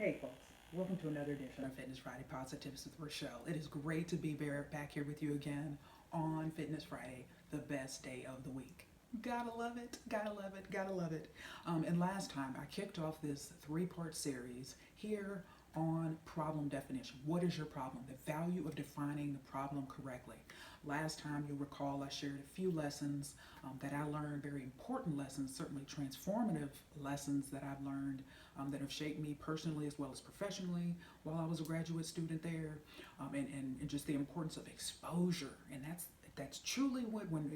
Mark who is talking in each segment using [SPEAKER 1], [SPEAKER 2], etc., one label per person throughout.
[SPEAKER 1] Hey folks, welcome to another edition of Fitness Friday Posi-TIPS with Rachelle. It is great to be back here with you again on Fitness Friday, the best day of the week. Gotta love it, gotta love it, gotta love it. And last time I kicked off this three-part series here on problem definition. What is your problem? The value of defining the problem correctly. Last time you'll recall I shared a few lessons that I learned, very important lessons, certainly transformative lessons that I've learned that have shaped me personally as well as professionally while I was a graduate student there, and just the importance of exposure. And that's truly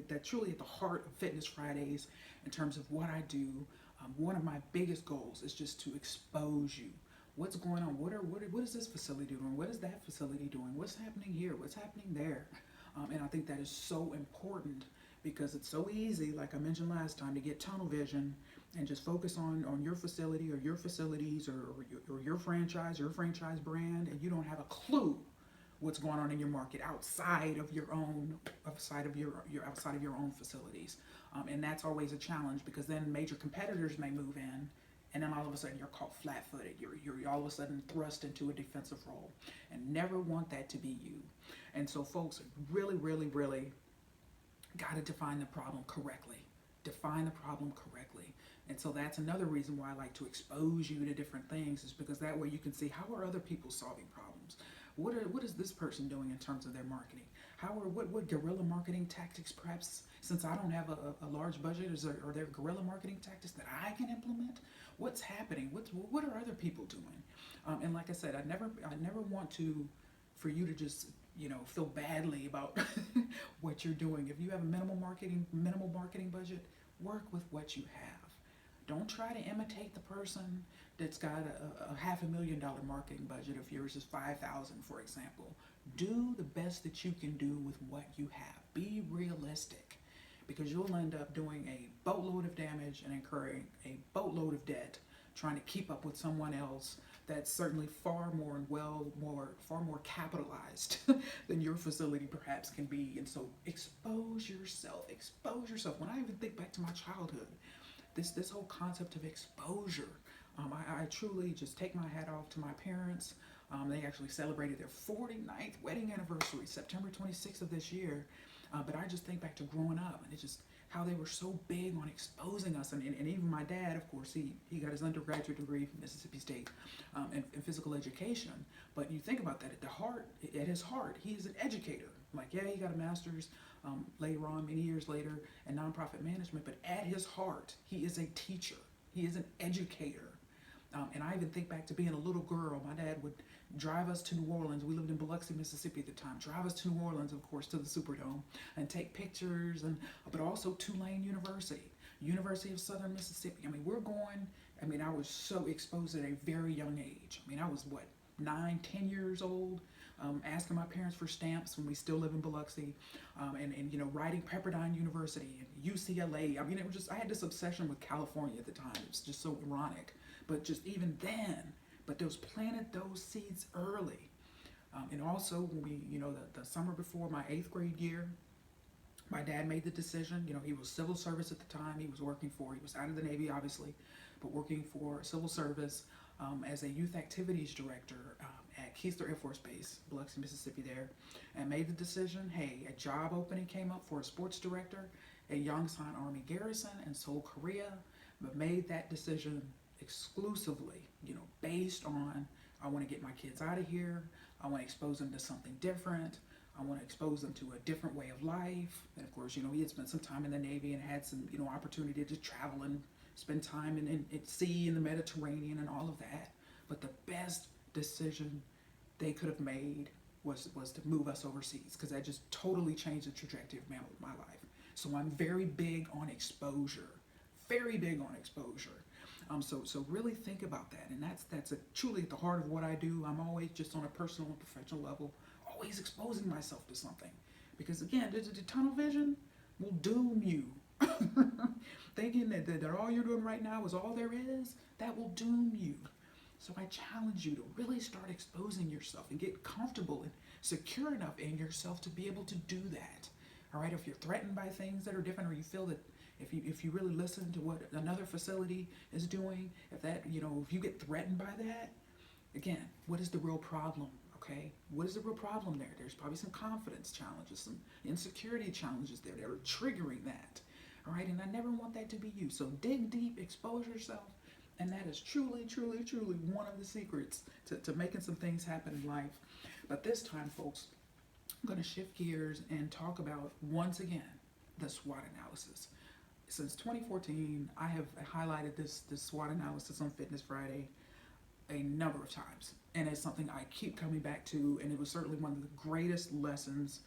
[SPEAKER 1] that's truly at the heart of Fitness Fridays in terms of what I do. One of my biggest goals is just to expose you. What's going on? What is this facility doing? What is that facility doing? What's happening here? What's happening there? And I think that is so important because it's so easy, like I mentioned last time, to get tunnel vision and just focus on your facility or your facilities or your franchise brand, and you don't have a clue what's going on in your market outside of your own outside of your own facilities. And that's always a challenge because then major competitors may move in, and then all of a sudden you're caught flat-footed. You're all of a sudden thrust into a defensive role, and never want that to be you. And so folks really, really, really got to define the problem correctly. Define the problem correctly. And so that's another reason why I like to expose you to different things, is because that way you can see how are other people solving problems. What is this person doing in terms of their marketing? What guerrilla marketing tactics, perhaps, since I don't have a large budget, are there guerrilla marketing tactics that I can implement? What's happening? What are other people doing? And like I said, I never want to for you to just feel badly about what you're doing. If you have a minimal marketing budget, work with what you have. Don't try to imitate the person that's got a $500,000 marketing budget if yours is 5,000, for example. Do the best that you can do with what you have. Be realistic, because you'll end up doing a boatload of damage and incurring a boatload of debt trying to keep up with someone else that's certainly far more capitalized than your facility perhaps can be. And so expose yourself. When I even think back to my childhood, this whole concept of exposure, I truly just take my hat off to my parents. They actually celebrated their 49th wedding anniversary, September 26th of this year. But I just think back to growing up, and it's just how they were so big on exposing us. And even my dad, of course, he got his undergraduate degree from Mississippi State in physical education. But you think about that, at his heart, he is an educator. Like, yeah, he got a master's later on, many years later, in nonprofit management. But at his heart, he is a teacher. He is an educator. And I even think back to being a little girl. My dad would drive us to New Orleans. We lived in Biloxi, Mississippi at the time. Drive us to New Orleans, of course, to the Superdome, and take pictures, but also Tulane University, University of Southern Mississippi. I mean, I was so exposed at a very young age. I mean, I was, 9, 10 years old, asking my parents for stamps when we still live in Biloxi, and writing Pepperdine University and UCLA. I mean, I had this obsession with California at the time. It was just so ironic. But just even then, those planted those seeds early. And also, when the summer before my 8th grade year, my dad made the decision. He was civil service at the time. He was out of the Navy, obviously, but working for civil service as a youth activities director at Keesler Air Force Base, Biloxi, Mississippi there, and made the decision, hey, a job opening came up for a sports director at Yongsan Army Garrison in Seoul, Korea, but made that decision exclusively, based on, I want to get my kids out of here. I want to expose them to something different. I want to expose them to a different way of life. And of course, he had spent some time in the Navy and had some, opportunity to travel and spend time at sea in the Mediterranean and all of that. But the best decision they could have made was to move us overseas, because that just totally changed the trajectory of my life. So I'm very big on exposure. Very big on exposure. So really think about that, and that's truly at the heart of what I do. I'm always, just on a personal and professional level, always exposing myself to something, because again, the tunnel vision will doom you. Thinking that all you're doing right now is all there is, that will doom you. So I challenge you to really start exposing yourself and get comfortable and secure enough in yourself to be able to do that. All right, if you're threatened by things that are different, or you feel that if you really listen to what another facility is doing, if you get threatened by that, Again, what is the real problem? Okay, what is the real problem there? There's probably some confidence challenges, some insecurity challenges there that are triggering that. All right, and I never want that to be you. So dig deep, expose yourself, and that is truly, truly, truly one of the secrets to making some things happen in life. But this time, folks, I'm going to shift gears and talk about, once again, the SWOT analysis. Since 2014, I have highlighted this SWOT analysis on Fitness Friday a number of times, and it's something I keep coming back to, and it was certainly one of the greatest lessons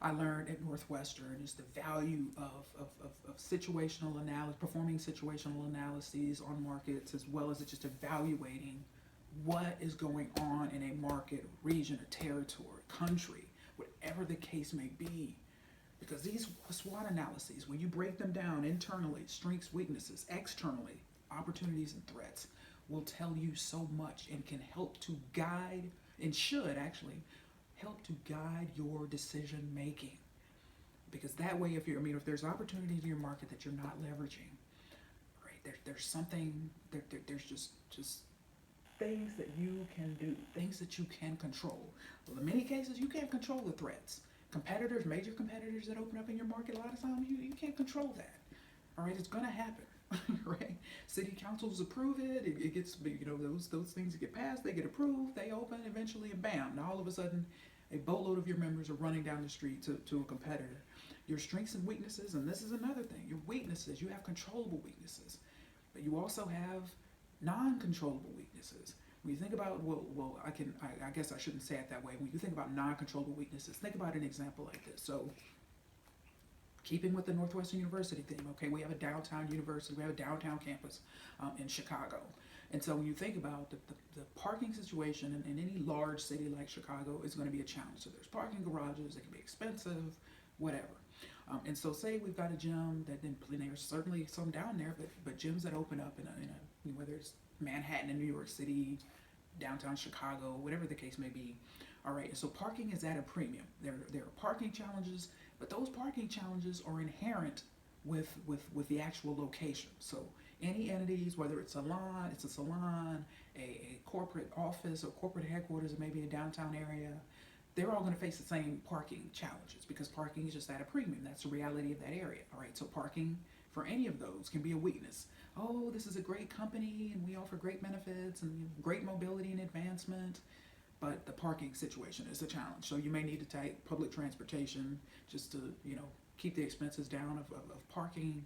[SPEAKER 1] I learned at Northwestern is the value of situational analysis, performing situational analyses on markets, as well as just evaluating what is going on in a market, region, or territory, country, whatever the case may be. Because these SWOT analyses, when you break them down internally, strengths, weaknesses, externally, opportunities and threats, will tell you so much and can help to guide, and should actually help to guide your decision making. Because that way, if there's opportunities in your market that you're not leveraging, right? There's something there's just things that you can do, things that you can control. Well, in many cases, you can't control the threats. Competitors, major competitors that open up in your market, a lot of times you can't control that. All right, it's gonna happen. Right? City councils approve it. It gets, those things that get passed, they get approved, they open eventually, and bam! Now all of a sudden, a boatload of your members are running down the street to a competitor. Your strengths and weaknesses, and this is another thing. Your weaknesses, you have controllable weaknesses, but you also have non-controllable weaknesses. When you think about, I guess I shouldn't say it that way. When you think about non-controllable weaknesses, think about an example like this. So, keeping with the Northwestern University theme, okay, we have a downtown university, we have a downtown campus in Chicago. And so when you think about the parking situation in any large city like Chicago is going to be a challenge. So there's parking garages, it can be expensive, whatever. And so say we've got a gym that, and there's certainly some down there, but gyms that open up in a whether it's Manhattan in New York City, downtown Chicago, whatever the case may be. All right, so parking is at a premium. There are parking challenges, but those parking challenges are inherent with the actual location. So any entities, whether it's a salon, a corporate office or corporate headquarters, or maybe a downtown area, they're all going to face the same parking challenges because parking is just at a premium. That's the reality of that area. All right, so parking for any of those can be a weakness. Oh, this is a great company and we offer great benefits and great mobility and advancement, but the parking situation is a challenge. So you may need to take public transportation just to, keep the expenses down of parking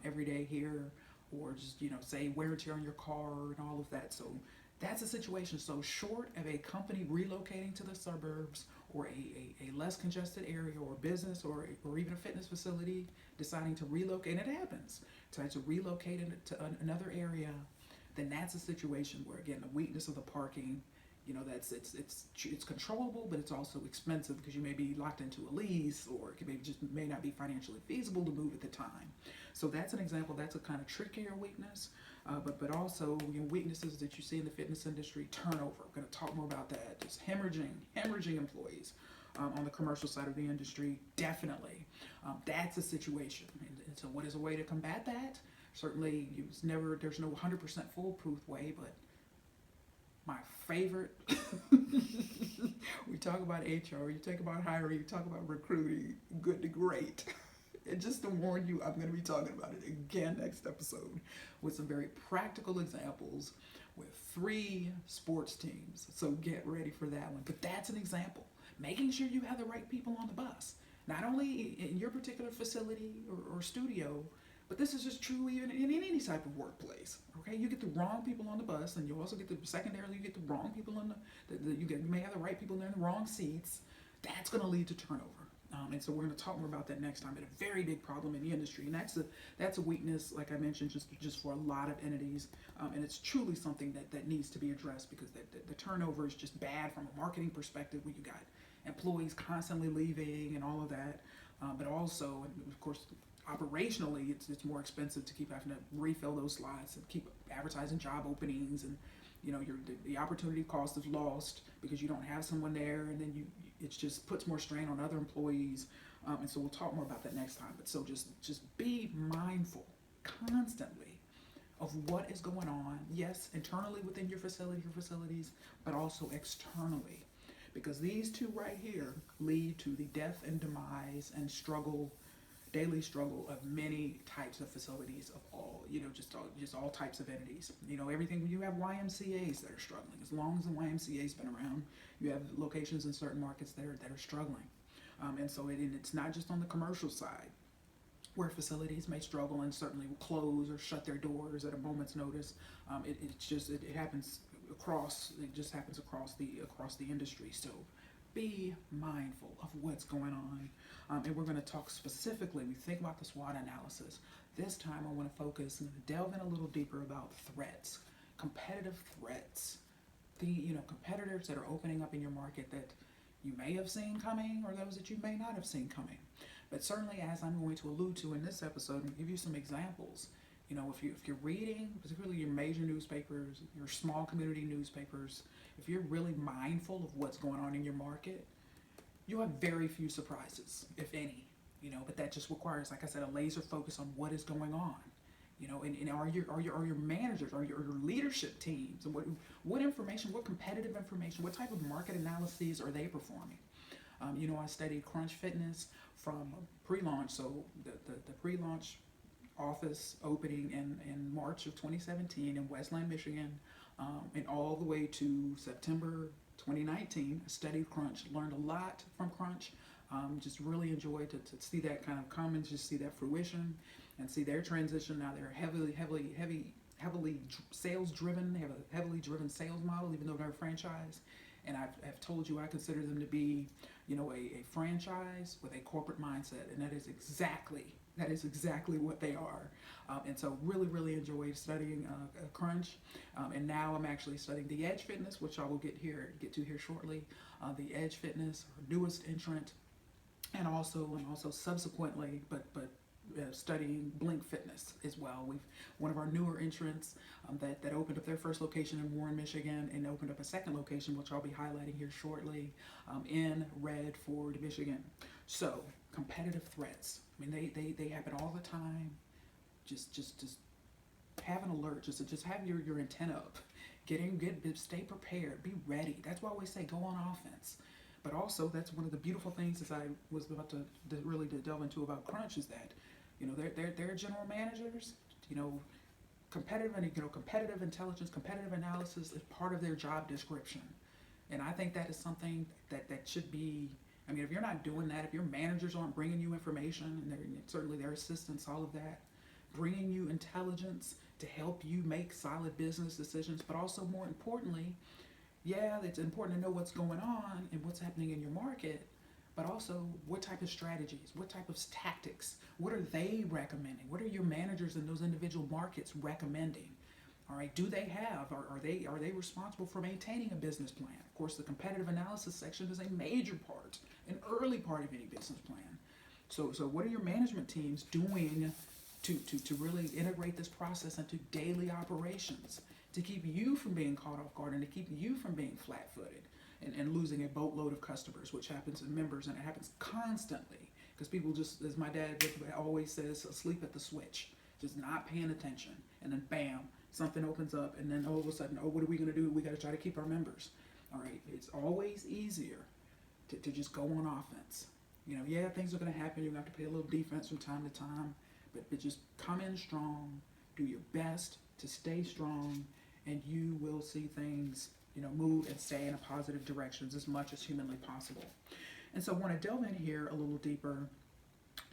[SPEAKER 1] every day here, or just, say wear and tear on your car and all of that. So that's a situation. So short of a company relocating to the suburbs or a less congested area or business or even a fitness facility deciding to relocate, and it happens, to relocate to another area, then that's a situation where, again, the weakness of the parking, it's controllable, but it's also expensive because you may be locked into a lease, or it may not be financially feasible to move at the time. So that's an example. That's a kind of trickier weakness, but also weaknesses that you see in the fitness industry. Turnover. We're going to talk more about that. Just hemorrhaging employees on the commercial side of the industry. Definitely, that's a situation. And so, what is a way to combat that? Certainly, there's no 100% foolproof way, but my favorite, we talk about HR, you talk about hiring, you talk about recruiting, good to great. And just to warn you, I'm going to be talking about it again next episode with some very practical examples with 3 sports teams. So get ready for that one. But that's an example. Making sure you have the right people on the bus, not only in your particular facility or studio, but this is just true even in any type of workplace. Okay, you get the wrong people on the bus, and you also get secondarily you get the wrong people on you may have the right people in the wrong seats. That's going to lead to turnover. And so we're going to talk more about that next time. But a very big problem in the industry, and that's a weakness, like I mentioned, just for a lot of entities. And it's truly something that needs to be addressed because the turnover is just bad from a marketing perspective, where you got employees constantly leaving and all of that. But also, and of course, operationally, it's more expensive to keep having to refill those slots and keep advertising job openings, and the opportunity cost is lost because you don't have someone there, and then it just puts more strain on other employees. And so we'll talk more about that next time. But so just be mindful constantly of what is going on, yes, internally within your facilities, but also externally. Because these two right here lead to the death and demise and struggle, daily struggle of many types of facilities of all, just all types of entities. Everything. You have YMCA's that are struggling. As long as the YMCA's been around, you have locations in certain markets that are struggling. And so it's not just on the commercial side where facilities may struggle and certainly will close or shut their doors at a moment's notice. It happens across. It just happens across the industry. So be mindful of what's going on. And we're going to talk specifically. We think about the SWOT analysis. This time I want to focus and delve in a little deeper about threats, competitive threats. Competitors that are opening up in your market that you may have seen coming or those that you may not have seen coming. But certainly, as I'm going to allude to in this episode and give you some examples, if you're reading, particularly your major newspapers, your small community newspapers, if you're really mindful of what's going on in your market, you'll have very few surprises, if any. But that just requires, like I said, a laser focus on what is going on. And are your managers, are your leadership teams, and what information, what competitive information, what type of market analyses are they performing? I studied Crunch Fitness from pre-launch, so the pre-launch office opening in March of 2017 in Westland, Michigan, and all the way to September 2019. I studied Crunch, learned a lot from Crunch, just really enjoyed to see that kind of come and just see that fruition and see their transition. Now they're heavily sales driven. They have a heavily driven sales model, even though they're a franchise. And I've told you I consider them to be, a franchise with a corporate mindset, and that is exactly what they are. And so really enjoyed studying Crunch. And now I'm actually studying the Edge Fitness, which I will get to here shortly. The Edge Fitness, our newest entrant, and also subsequently, but studying Blink Fitness as well. One of our newer entrants that opened up their first location in Warren, Michigan, and opened up a second location, which I'll be highlighting here shortly, in Redford, Michigan. So competitive threats. I mean, they happen all the time. Just have an alert. Just have your antenna up. Stay prepared. Be ready. That's why I always say go on offense. But also, that's one of the beautiful things, as I was about to really delve into about Crunch, is that their general managers, competitive intelligence, competitive analysis is part of their job description. And I think that is something that should be, if you're not doing that, if your managers aren't bringing you information, and certainly their assistants, all of that, bringing you intelligence to help you make solid business decisions, but also more importantly, yeah, it's important to know what's going on and what's happening in your market, but also what type of strategies, what type of tactics, what are they recommending? What are your managers in those individual markets recommending? All right, do they have, are they responsible for maintaining a business plan? Of course, the competitive analysis section is a major part, an early part of any business plan. So what are your management teams doing to really integrate this process into daily operations, to keep you from being caught off guard and to keep you from being flat-footed and losing a boatload of customers, which happens in members, and it happens constantly because people just, as my dad always says, asleep at the switch, just not paying attention, and then bam, something opens up, and then all of a sudden, what are we going to do? We got to try to keep our members. All right, it's always easier to just go on offense. Yeah, things are going to happen. You're going to have to play a little defense from time to time, but just come in strong, do your best to stay strong, and you will see things, move and stay in a positive directions as much as humanly possible. And so I want to delve in here a little deeper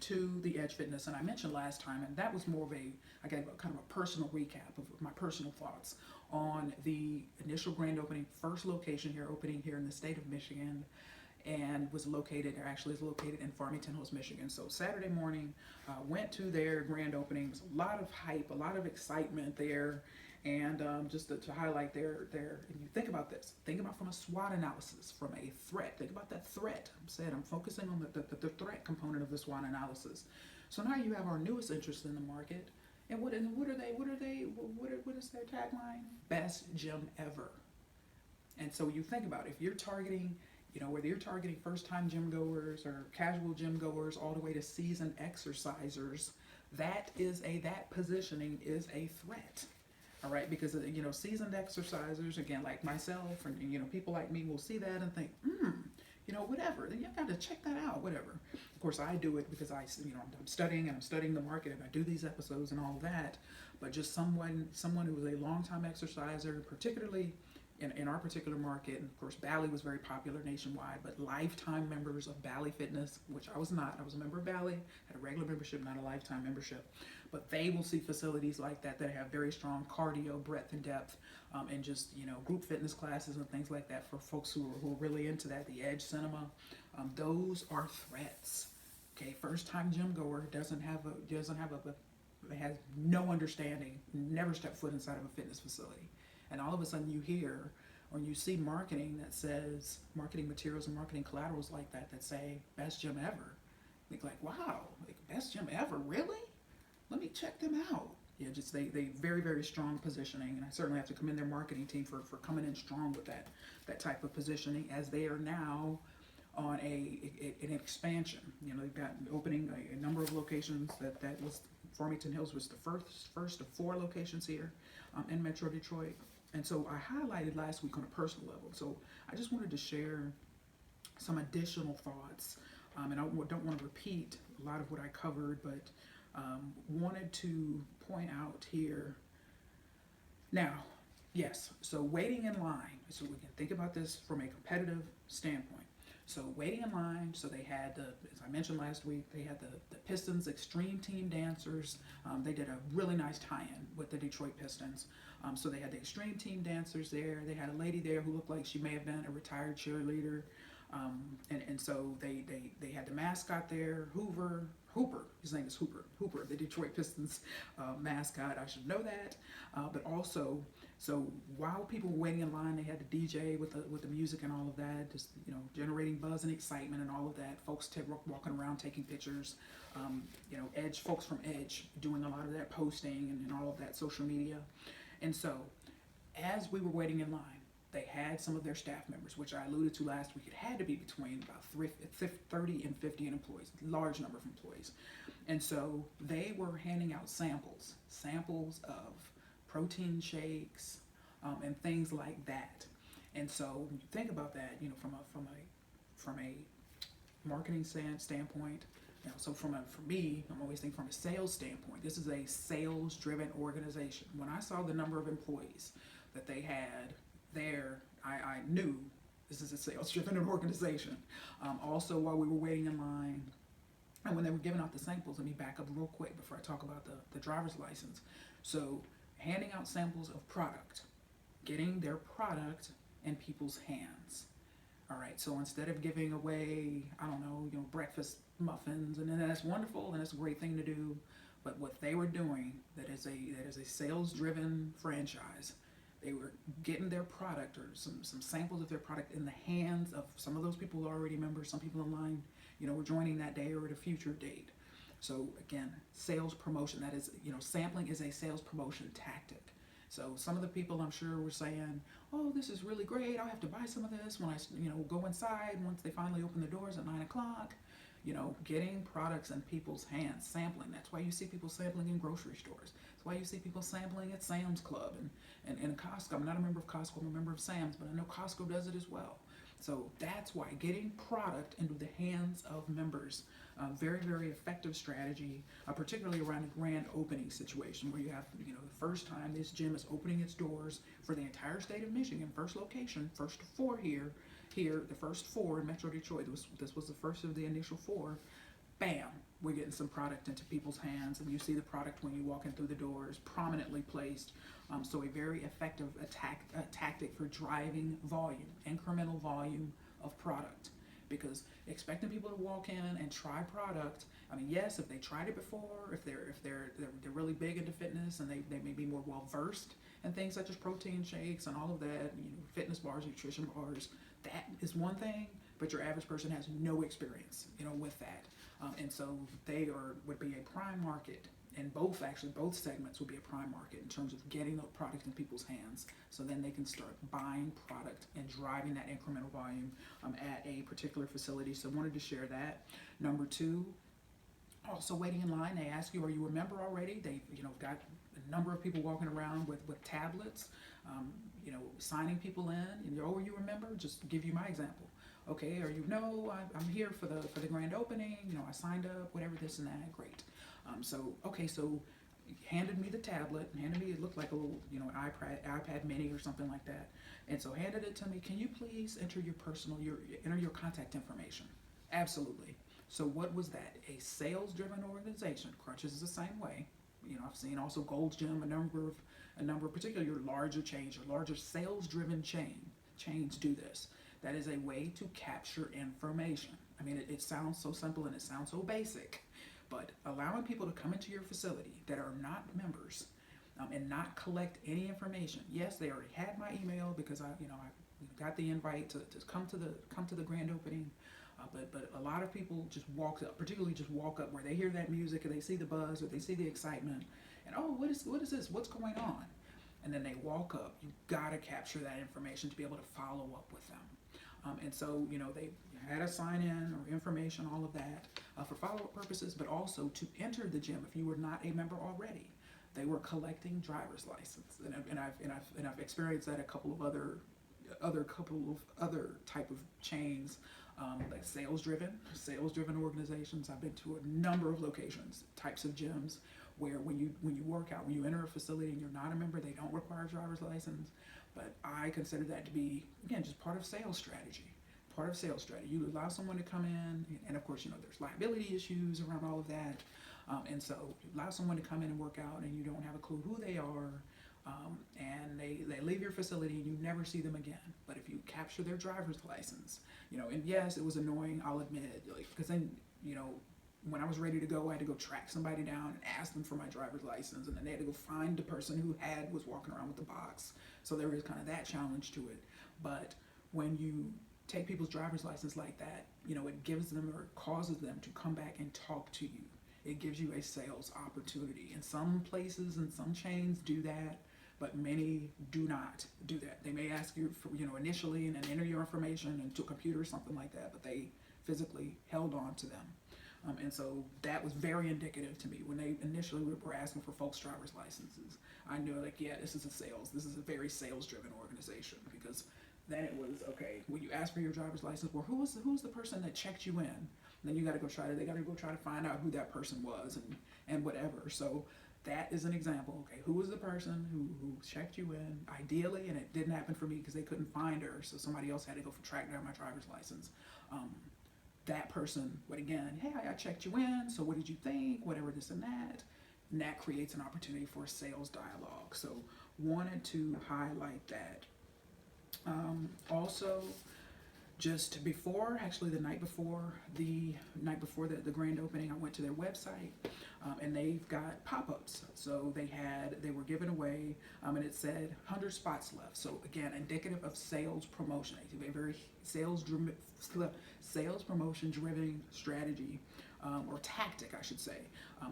[SPEAKER 1] to the Edge Fitness. And I mentioned last time, and that was more of I gave kind of a personal recap of my personal thoughts on the initial grand opening, first location here, opening here in the state of Michigan, and is located in Farmington Hills, Michigan. So Saturday morning, went to their grand opening. It was a lot of hype, a lot of excitement there. And just to highlight and you think about this, think about from a SWOT analysis, from a threat, think about that threat. I'm focusing on the threat component of the SWOT analysis. So now you have our newest interest in the market, and what is their tagline? Best gym ever. And so you think about it, if you're targeting, whether you're targeting first-time gym goers or casual gym goers, all the way to seasoned exercisers, that positioning is a threat. All right, because seasoned exercisers, again, like myself, and people like me will see that and think, whatever. You got to check that out, whatever. Of course, I do it because I'm studying and I'm studying the market, and I do these episodes and all of that. But just someone who was a longtime exerciser, particularly in our particular market, and of course Bally was very popular nationwide, but lifetime members of Bally Fitness, which I was not. I was a member of Bally, had a regular membership, not a lifetime membership. But they will see facilities like that that have very strong cardio, breadth and depth, and just group fitness classes and things like that for folks who are really into that. The Edge Cinema, those are threats. Okay, first time gym goer has no understanding, never stepped foot inside of a fitness facility. And all of a sudden you hear or you see marketing that says, marketing materials and marketing collaterals like that say best gym ever. Think like, wow, like best gym ever, really? Let me check them out. Yeah, just they very, very strong positioning, and I certainly have to commend their marketing team for coming in strong with that type of positioning, as they are now on an expansion. They've got opening a number of locations. That was Farmington Hills was the first of 4 locations here in Metro Detroit. And so I highlighted last week on a personal level. So I just wanted to share some additional thoughts, and I don't want to repeat a lot of what I covered, but wanted to point out here. Now, yes, so waiting in line. So we can think about this from a competitive standpoint. So waiting in line, so they had, as I mentioned last week, they had the Pistons Extreme Team Dancers. They did a really nice tie-in with the Detroit Pistons. So they had the Extreme Team Dancers there. They had a lady there who looked like she may have been a retired cheerleader. And so they had the mascot there, Hooper. His name is Hooper, the Detroit Pistons mascot. I should know that. But also, so while people were waiting in line, they had the DJ with the music and all of that, just generating buzz and excitement and all of that. Folks walking around taking pictures. Edge folks from Edge doing a lot of that posting and all of that social media. And so, as we were waiting in line, they had some of their staff members, which I alluded to last week. It had to be between about 30 and 50 employees, large number of employees. And so they were handing out samples of protein shakes and things like that. And so when you think about that, from a marketing standpoint, so for me, I'm always thinking from a sales standpoint. This is a sales-driven organization. When I saw the number of employees that they had there, I knew this is a sales-driven organization. Also, while we were waiting in line, and when they were giving out the samples, let me back up real quick before I talk about the driver's license. So, handing out samples of product, getting their product in people's hands. All right, so instead of giving away, breakfast muffins, and then that's wonderful and it's a great thing to do, but what they were doing, that is a sales-driven franchise. They were getting their product or some samples of their product in the hands of some of those people who are already members. Some people in line, were joining that day or at a future date. So again, sales promotion. That is, sampling is a sales promotion tactic. So some of the people I'm sure were saying, "Oh, this is really great. I'll have to buy some of this when I, go inside once they finally open the doors at 9 o'clock." Getting products in people's hands, sampling. That's why you see people sampling in grocery stores. That's why you see people sampling at Sam's Club and Costco. I'm not a member of Costco, I'm a member of Sam's, but I know Costco does it as well. So that's why getting product into the hands of members, very, very effective strategy, particularly around a grand opening situation where you have, the first time this gym is opening its doors for the entire state of Michigan, first location, first 4 here, the first 4 in Metro Detroit. This was the first of the initial 4. Bam, we're getting some product into people's hands, and you see the product when you walk in through the doors, prominently placed. So a very effective tactic for driving volume, incremental volume of product. Because expecting people to walk in and try product, yes, if they tried it before, if they're really big into fitness and they may be more well versed in things such as protein shakes and all of that, fitness bars, nutrition bars, that is one thing, but your average person has no experience, with that. And so they would be a prime market, and both segments would be a prime market in terms of getting the product in people's hands, so then they can start buying product and driving that incremental volume at a particular facility. So I wanted to share that. Number 2, also waiting in line, they ask you, are you a member already? They, got a number of people walking around with tablets, signing people in. And you remember? Just to give you my example. Okay, or I'm here for the grand opening. I signed up, whatever, this and that. Great. So handed me the tablet, it looked like a little, iPad mini or something like that. And so handed it to me. Can you please enter your contact information? Absolutely. So what was that? A sales-driven organization. Crunches is the same way. I've seen also Gold's Gym, a number of particularly your larger chains, your larger sales-driven chains do this. That is a way to capture information. I mean, it sounds so simple and it sounds so basic, but allowing people to come into your facility that are not members and not collect any information. Yes, they already had my email because I got the invite to come to the grand opening. But a lot of people just walk up where they hear that music or they see the buzz or they see the excitement and, oh, what is this? What's going on? And then they walk up. You got to capture that information to be able to follow up with them. And so, they had a sign in or information, all of that for follow-up purposes, but also to enter the gym if you were not a member already. They were collecting driver's license, and I've experienced that a couple of other type of chains, like sales-driven organizations. I've been to a number of locations, types of gyms, where when you work out, when you enter a facility and you're not a member, they don't require a driver's license. But I consider that to be, again, just part of sales strategy. You allow someone to come in, and of course, there's liability issues around all of that. And so you allow someone to come in and work out and you don't have a clue who they are, and they leave your facility and you never see them again. But if you capture their driver's license, and yes, it was annoying, I'll admit, because then, when I was ready to go, I had to go track somebody down and ask them for my driver's license, and then they had to go find the person who was walking around with the box. So there was kind of that challenge to it. But when you take people's driver's license like that, it gives them or causes them to come back and talk to you. It gives you a sales opportunity. And some places and some chains do that, but many do not do that. They may ask you for, initially and then enter your information into a computer or something like that, but they physically held on to them. And so that was very indicative to me when they initially were asking for folks' driver's licenses. I knew, this is a very sales-driven organization, because then it was, okay, when you ask for your driver's license, well, who's the person that checked you in? And then they got to go try to find out who that person was and whatever. So that is an example. Okay, who was the person who checked you in? Ideally, and it didn't happen for me because they couldn't find her, so somebody else had to go track down my driver's license. That person would, again, hey, I checked you in, so what did you think? Whatever, this and that. And that creates an opportunity for a sales dialogue. So wanted to highlight that. Also, just before, actually the night before the grand opening, I went to their website, and they've got pop-ups. So they were giving away, and it said 100 spots left. So again, indicative of sales promotion. A very sales promotion driven strategy, or tactic, I should say,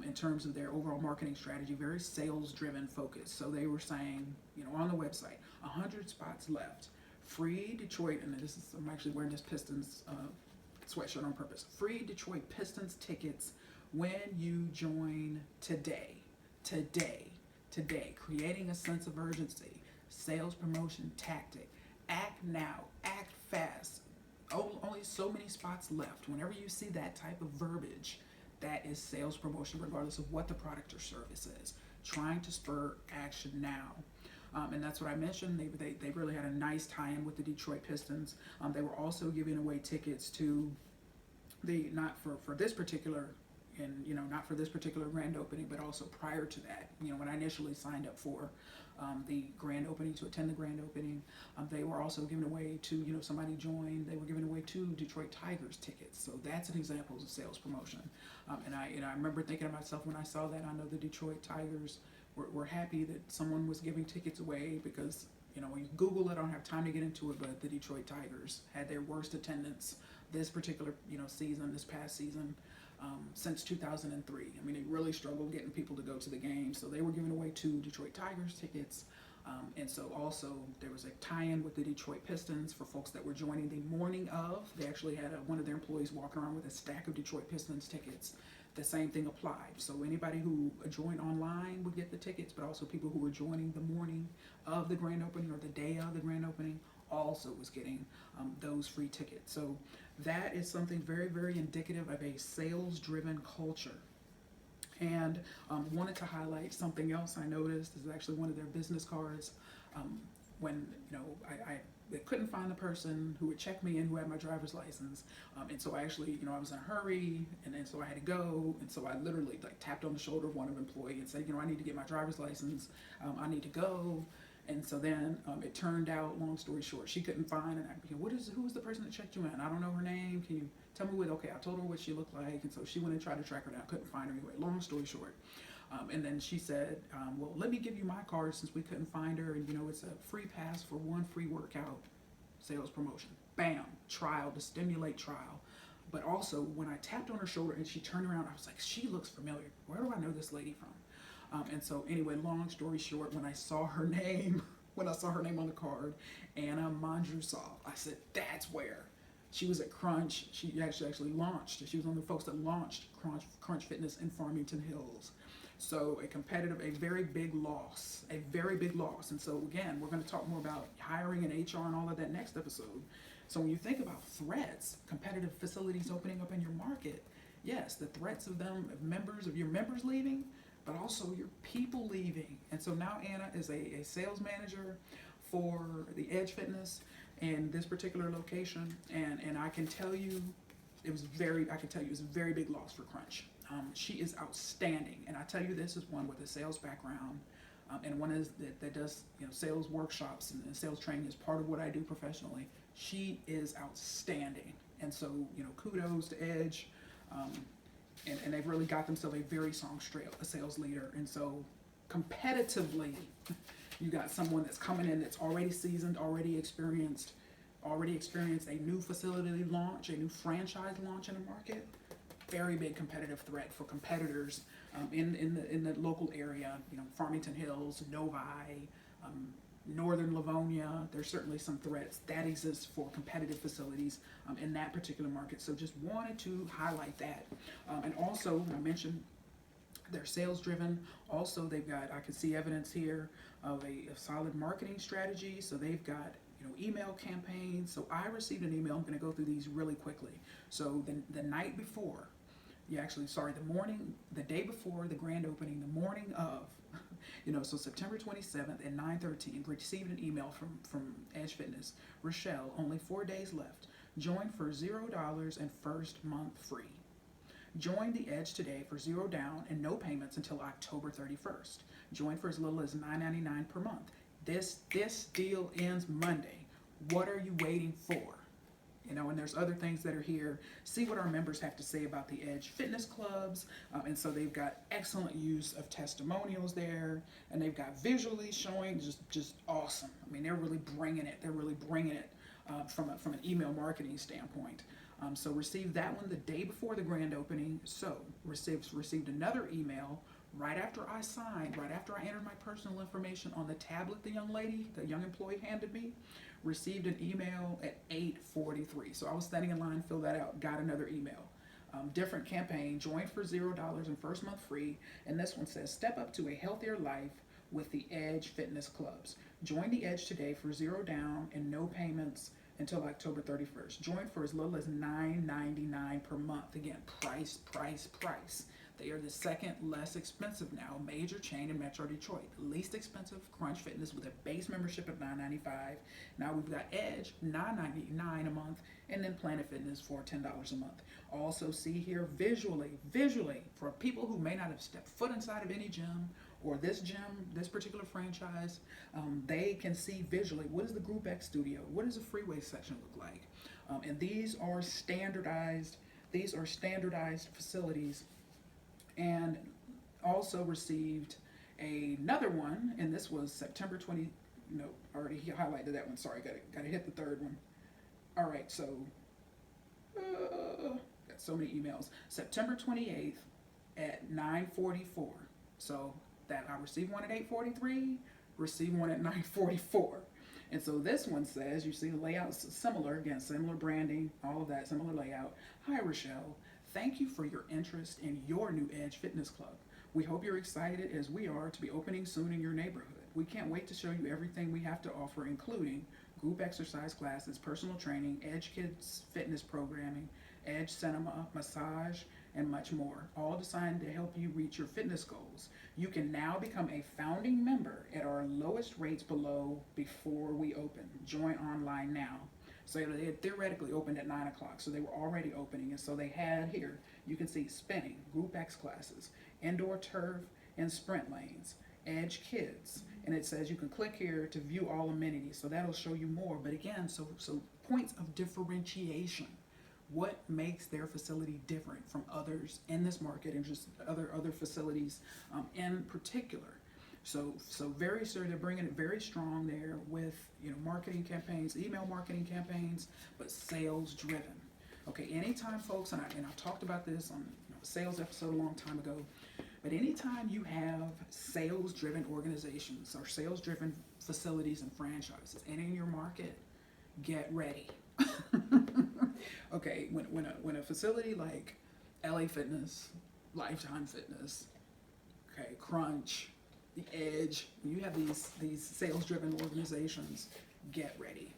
[SPEAKER 1] in terms of their overall marketing strategy. Very sales driven focus. So they were saying, on the website, 100 spots left. Free Detroit, and I'm actually wearing this Pistons sweatshirt on purpose. Free Detroit Pistons tickets when you join today. Creating a sense of urgency. Sales promotion tactic. Act now. Act fast. Only so many spots left. Whenever you see that type of verbiage, that is sales promotion, regardless of what the product or service is. Trying to spur action now. And that's what I mentioned. They really had a nice tie-in with the Detroit Pistons. They were also giving away tickets to not for this particular grand opening, but also prior to that. When I initially signed up for the grand opening, to attend the grand opening, they were also giving away to somebody joined. They were giving away 2 Detroit Tigers tickets. So that's an example of sales promotion. And I remember thinking to myself when I saw that, I know the Detroit Tigers were happy that someone was giving tickets away, because when you Google it, I don't have time to get into it, but the Detroit Tigers had their worst attendance this particular this past season, since 2003. I mean, they really struggled getting people to go to the game, so they were giving away 2 Detroit Tigers tickets. And so also there was a tie-in with the Detroit Pistons for folks that were joining the morning of. They actually had one of their employees walking around with a stack of Detroit Pistons tickets the same thing applied. So anybody who joined online would get the tickets, but also people who were joining the morning of the grand opening or the day of the grand opening also was getting those free tickets. So that is something very, very indicative of a sales-driven culture. And wanted to highlight something else I noticed. This is actually one of their business cards. When I couldn't find the person who would check me in, who had my driver's license, and so I actually, I was in a hurry, and then so I had to go, and so I literally like tapped on the shoulder of one of the employee and said, I need to get my driver's license. I need to go. And so then it turned out, long story short, she couldn't find, and who was the person that checked you in? I don't know her name. Can you tell me what? Okay, I told her what she looked like, and so she went and tried to track her down. Couldn't find her anyway. Long story short, and then she said, well, let me give you my card since we couldn't find her, and it's a free pass for one free workout sales promotion. Bam, trial to stimulate trial. But also, when I tapped on her shoulder and she turned around, I was like, she looks familiar. Where do I know this lady from? And so anyway, long story short, when I saw her name on the card, Anna Mandrusov, I said, that's where. She was at Crunch. She actually launched. She was one of the folks that launched Crunch Fitness in Farmington Hills. So a very big loss. And so again, we're going to talk more about hiring and HR and all of that next episode. So when you think about threats, competitive facilities opening up in your market, yes, the threats of your members leaving, but also your people leaving. And so now Anna is a sales manager for the Edge Fitness in this particular location. And I can tell you, it was a very big loss for Crunch. She is outstanding. And I tell you, this is one with a sales background. And one that does sales workshops and sales training is part of what I do professionally. She is outstanding. And so, kudos to Edge. And they've really got themselves a very strong sales leader. And so competitively, you got someone that's coming in that's already seasoned, already experienced a new facility launch, a new franchise launch in the market. Very big competitive threat for competitors in the local area. Farmington Hills, Novi, Northern Livonia. There's certainly some threats that exist for competitive facilities in that particular market. So just wanted to highlight that. And also, I mentioned they're sales driven. Also, they've got, I can see evidence here of a solid marketing strategy. So they've got email campaigns. So I received an email. I'm going to go through these really quickly. So the night before, the day before the grand opening, the morning of, so September 27th at 9:13, received an email from Edge Fitness. Rachelle, only 4 days left. Join for $0 and first month free. Join the Edge today for $0 down and no payments until October 31st. Join for as little as $9.99 per month. This deal ends Monday. What are you waiting for? And there's other things that are here. See what our members have to say about the Edge Fitness Clubs. And so they've got excellent use of testimonials there. And they've got visually showing just awesome. I mean, they're really bringing it. From an email marketing standpoint. So received that one the day before the grand opening. So received another email right after I entered my personal information on the tablet the young employee handed me. Received an email at 8:43. So I was standing in line, filled that out, got another email. Different campaign, join for $0 and first month free. And this one says, step up to a healthier life with the Edge Fitness Clubs. Join the Edge today for $0 down and no payments until October 31st. Join for as little as $9.99 per month. Again, price. They are the second less expensive now major chain in Metro Detroit. The least expensive, Crunch Fitness, with a base membership of $9.95. Now we've got Edge, $9.99 a month, and then Planet Fitness for $10 a month. Also see here visually, for people who may not have stepped foot inside of any gym or this particular franchise, they can see visually what is the Group X studio, what does the freeway section look like, and these are standardized facilities. And also received another one, and this was September 20. No, already highlighted that one. Sorry, got to hit the third one. All right, so got so many emails. September 28th at 9:44. So that I received one at 8:43, received one at 9:44. And so this one says, you see the layout's similar, again, similar branding, all of that, similar layout. Hi, Rachelle. thank you for your interest in your new Edge Fitness Club. We hope you're excited as we are to be opening soon in your neighborhood. We can't wait to show you everything we have to offer, including group exercise classes, personal training, Edge Kids fitness programming, Edge cinema, massage, and much more, all designed to help you reach your fitness goals. You can now become a founding member at our lowest rates below before we open. Join online now. So they had theoretically opened at 9 o'clock, so they were already opening. And so they had here, you can see spinning, group X classes, indoor turf, and sprint lanes, Edge Kids. And it says you can click here to view all amenities. So that'll show you more. But again, so points of differentiation. What makes their facility different from others in this market and just other facilities in particular? So very sure they're bringing it very strong there with marketing campaigns, email marketing campaigns, but sales driven. Okay, anytime folks, and I talked about this on a sales episode a long time ago, but anytime you have sales driven organizations or sales driven facilities and franchises and in your market, get ready. Okay, when a facility like LA Fitness, Lifetime Fitness, okay, Crunch, the Edge, when you have these sales-driven organizations, get ready.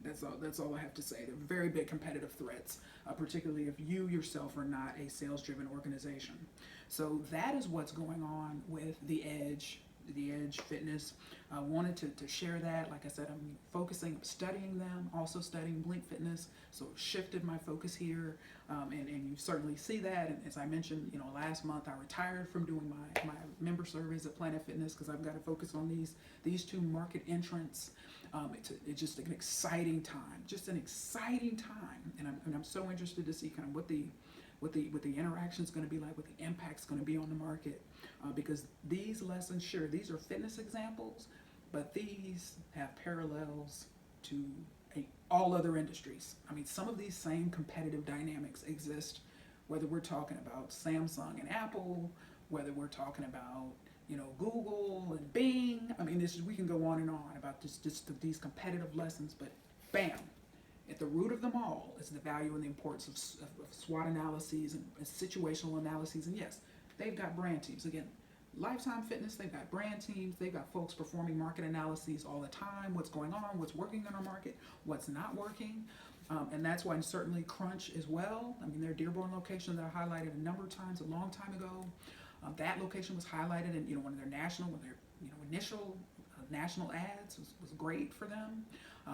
[SPEAKER 1] That's all I have to say. They're very big competitive threats, particularly if you yourself are not a sales-driven organization. So that is what's going on with the Edge Fitness. I wanted to share that. Like I said, I'm focusing, studying them, also studying Blink Fitness. So shifted my focus here, and you certainly see that. And as I mentioned, last month I retired from doing my member surveys at Planet Fitness because I've got to focus on these two market entrants. It's just an exciting time, and I'm so interested to see kind of what the interaction is going to be like, what the impact's going to be on the market, because these lessons, sure, these are fitness examples, but these have parallels to all other industries. I mean, some of these same competitive dynamics exist, whether we're talking about Samsung and Apple, whether we're talking about Google and Bing. I mean, we can go on and on about just these competitive lessons, but bam. At the root of them all is the value and the importance of SWOT analyses and situational analyses. And yes, they've got brand teams. Again, Lifetime Fitness, they've got brand teams. They've got folks performing market analyses all the time. What's going on, what's working in our market, what's not working. And that's why certainly Crunch as well. I mean, their Dearborn location that I highlighted a number of times a long time ago. That location was highlighted in one of their initial national ads was great for them.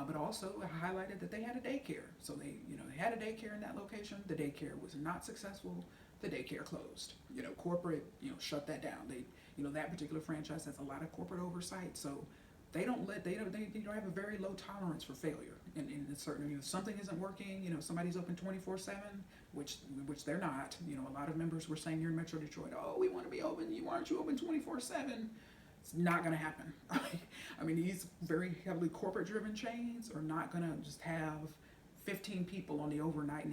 [SPEAKER 1] But also highlighted that they had a daycare. So they had a daycare in that location. The daycare was not successful. The daycare closed. Corporate, shut that down. That particular franchise has a lot of corporate oversight. So they don't have a very low tolerance for failure. And certainly, if something isn't working, somebody's open 24/7, which they're not. A lot of members were saying here in Metro Detroit, oh, we want to be open. Aren't you open 24/7? It's not going to happen. I mean, these very heavily corporate-driven chains are not going to just have 15 people on the overnight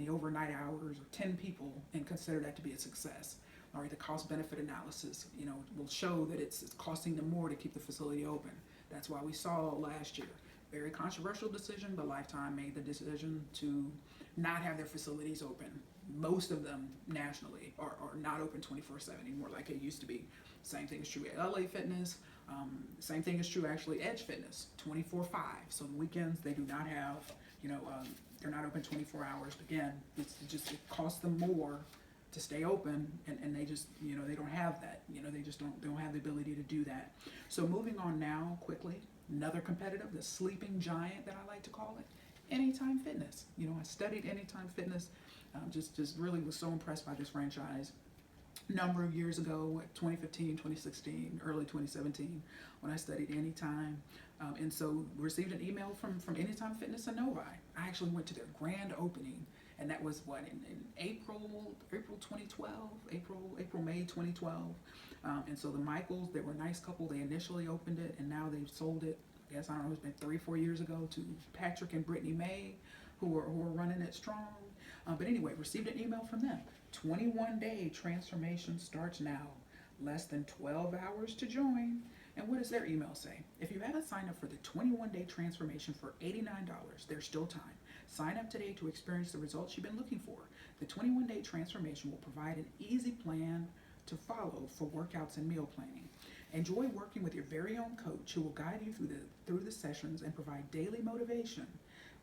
[SPEAKER 1] hours or 10 people and consider that to be a success. All right, the cost-benefit analysis, will show that it's costing them more to keep the facility open. That's why we saw last year, very controversial decision, but Lifetime made the decision to not have their facilities open. Most of them nationally are not open 24/7 anymore like it used to be. Same thing is true at LA Fitness. Same thing is true actually Edge Fitness, 24/5. So the weekends they do not have, they're not open 24 hours. Again, it costs them more to stay open, and they just, they don't have that. They just don't have the ability to do that. So moving on now quickly, another competitive, the sleeping giant that I like to call it, Anytime Fitness. I studied Anytime Fitness. Just really was so impressed by this franchise. Number of years ago, 2015, 2016, early 2017, when I studied Anytime. And so received an email from Anytime Fitness in Novi. I actually went to their grand opening, and that was in April 2012, May 2012. And so the Michaels, they were a nice couple. They initially opened it, and now they've sold it. I guess, I don't know, it's been 3-4 years ago to Patrick and Brittany May, who are running it strong. But anyway, received an email from them. 21-day transformation starts now. Less than 12 hours to join. And what does their email say? If you haven't signed up for the 21-day transformation for $89, there's still time. Sign up today to experience the results you've been looking for. The 21-day transformation will provide an easy plan to follow for workouts and meal planning. Enjoy working with your very own coach who will guide you through the sessions and provide daily motivation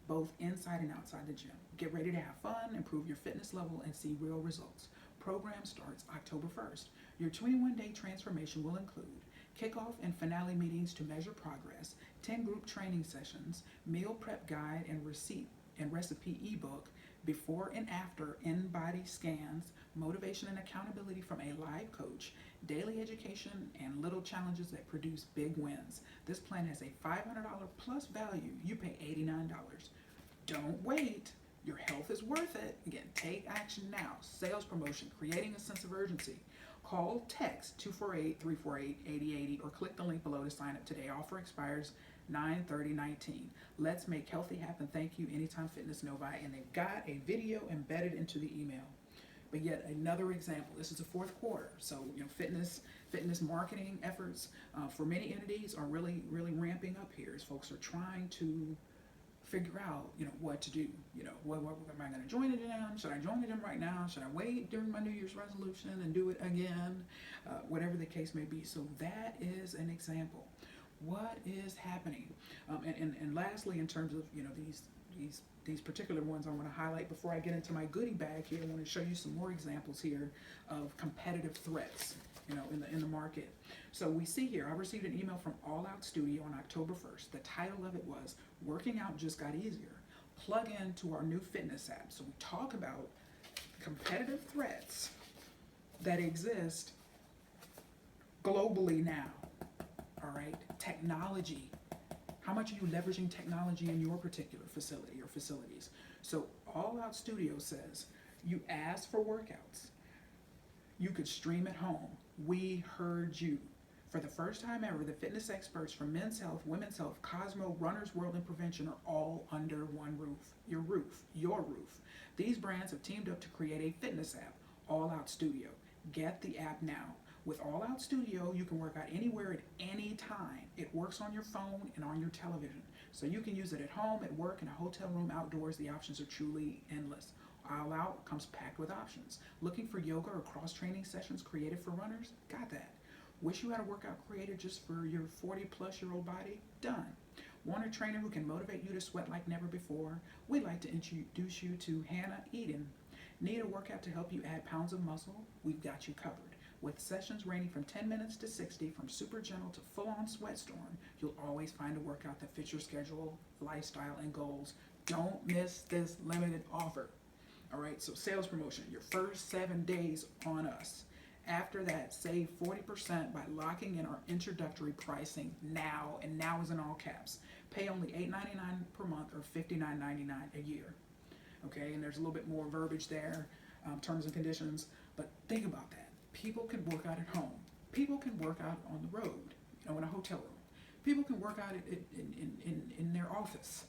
[SPEAKER 1] both inside and outside the gym. Get ready to have fun, improve your fitness level, and see real results. Program starts October 1st. Your 21-day transformation will include kickoff and finale meetings to measure progress, 10 group training sessions, meal prep guide and recipe ebook, before and after in-body scans, motivation and accountability from a live coach, daily education, and little challenges that produce big wins. This plan has a $500 plus value. You pay $89. Don't wait. Your health is worth it. Again, take action now. Sales promotion, creating a sense of urgency. Call, text 248-348-8080 or click the link below to sign up today. Offer expires 9/30/19. Let's make healthy happen. Thank you, Anytime Fitness Novi. And they've got a video embedded into the email. But yet another example. This is the fourth quarter, so fitness marketing efforts for many entities are really ramping up here as folks are trying to figure out what to do. What am I going to join a gym? Should I join the gym right now? Should I wait during my New Year's resolution and do it again? Whatever the case may be. So that is an example. What is happening? And lastly, in terms of these particular ones I want to highlight before I get into my goodie bag here, I want to show you some more examples here of competitive threats in the market. So we see here, I received an email from All Out Studio on October 1st. The title of it was Working Out Just Got Easier. Plug into our new fitness app. So we talk about competitive threats that exist globally now. All right, technology. How much are you leveraging technology in your particular facility or facilities? So All Out Studio says you asked for workouts. You could stream at home. We heard you. For the first time ever, the fitness experts from Men's Health, Women's Health, Cosmo, Runner's World, and Prevention are all under one roof. Your roof. These brands have teamed up to create a fitness app, All Out Studio. Get the app now. With All Out Studio, you can work out anywhere at any time. It works on your phone and on your television. So you can use it at home, at work, in a hotel room, outdoors. The options are truly endless. All Out comes packed with options. Looking for yoga or cross-training sessions created for runners? Got that. Wish you had a workout created just for your 40-plus-year-old body? Done. Want a trainer who can motivate you to sweat like never before? We'd like to introduce you to Hannah Eden. Need a workout to help you add pounds of muscle? We've got you covered. With sessions ranging from 10 minutes to 60, from super gentle to full-on sweat storm, you'll always find a workout that fits your schedule, lifestyle, and goals. Don't miss this limited offer. All right, so sales promotion, your first 7 days on us. After that, save 40% by locking in our introductory pricing now, and now is in all caps. Pay only $8.99 per month or $59.99 a year. Okay, and there's a little bit more verbiage there, terms and conditions, but think about that. People can work out at home. People can work out on the road, in a hotel room. People can work out in their office.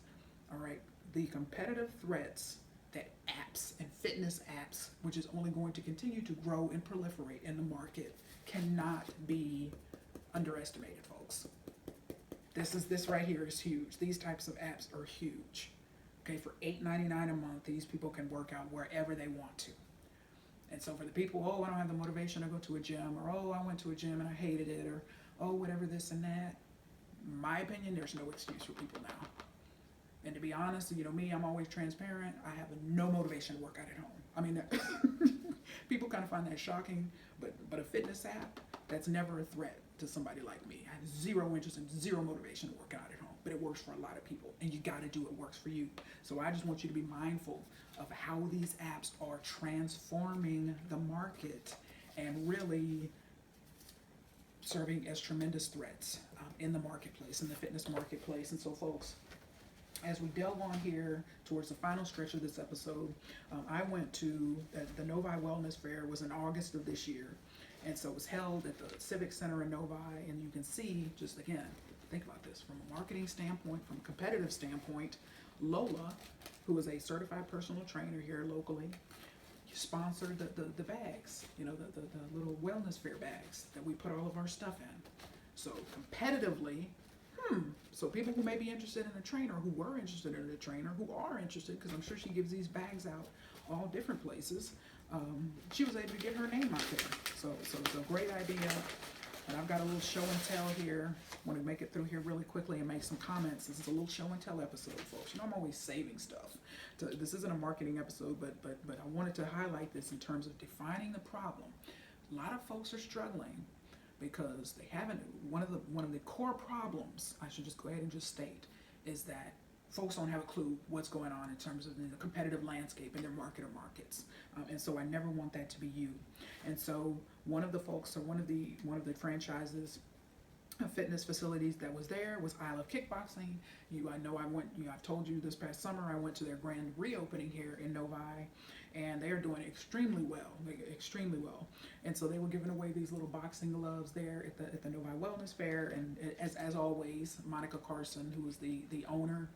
[SPEAKER 1] All right, the competitive threats that apps and fitness apps, which is only going to continue to grow and proliferate in the market, cannot be underestimated, folks. This right here is huge. These types of apps are huge. Okay, for $8.99 a month, these people can work out wherever they want to. And so for the people, I don't have the motivation to go to a gym, or I went to a gym and I hated it, or whatever this and that. In my opinion, there's no excuse for people now. And to be honest, me, I'm always transparent. I have no motivation to work out at home. I mean, people kind of find that shocking, but a fitness app, that's never a threat to somebody like me. I have zero interest and zero motivation to work out at home, but it works for a lot of people, and you got to do what works for you. So I just want you to be mindful of how these apps are transforming the market and really serving as tremendous threats in the marketplace, in the fitness marketplace. And so, folks, as we delve on here towards the final stretch of this episode, I went to the Novi Wellness Fair. Was in August of this year, and so it was held at the Civic Center in Novi. And you can see, just again, think about this from a marketing standpoint, from a competitive standpoint. Lola, who is a certified personal trainer here locally, sponsored the bags, the little wellness fair bags that we put all of our stuff in. So competitively, so people who may be interested in a trainer, who were interested in a trainer, who are interested, because I'm sure she gives these bags out all different places, she was able to get her name out there. So it's a great idea. And I've got a little show and tell here. I want to make it through here really quickly and make some comments. This is a little show and tell episode, folks. You know, I'm always saving stuff. This isn't a marketing episode, but I wanted to highlight this in terms of defining the problem. A lot of folks are struggling because they haven't. One of the core problems, I should just go ahead and just state, is that folks don't have a clue what's going on in terms of the competitive landscape in their market or markets. And so I never want that to be you. And so one of the folks, or one of the franchises, fitness facilities that was there was I Love Kickboxing. I know I went, I've told you this past summer, I went to their grand reopening here in Novi, and they are doing extremely well, extremely well. And so they were giving away these little boxing gloves there at the Novi Wellness Fair. And as always, Monica Carson, who was the owner,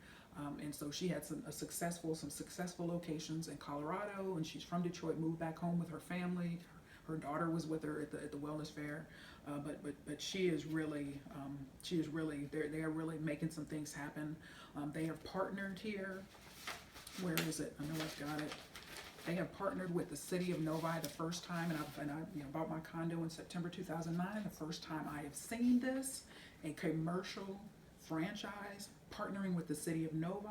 [SPEAKER 1] and so she had some successful locations in Colorado, and she's from Detroit, moved back home with her family. Her daughter was with her at the wellness fair, but she is really they are really making some things happen. They have partnered here. Where is it? I know I've got it. They have partnered with the city of Novi the first time, and I bought my condo in September 2009. The first time I have seen this, a commercial franchise partnering with the city of Novi.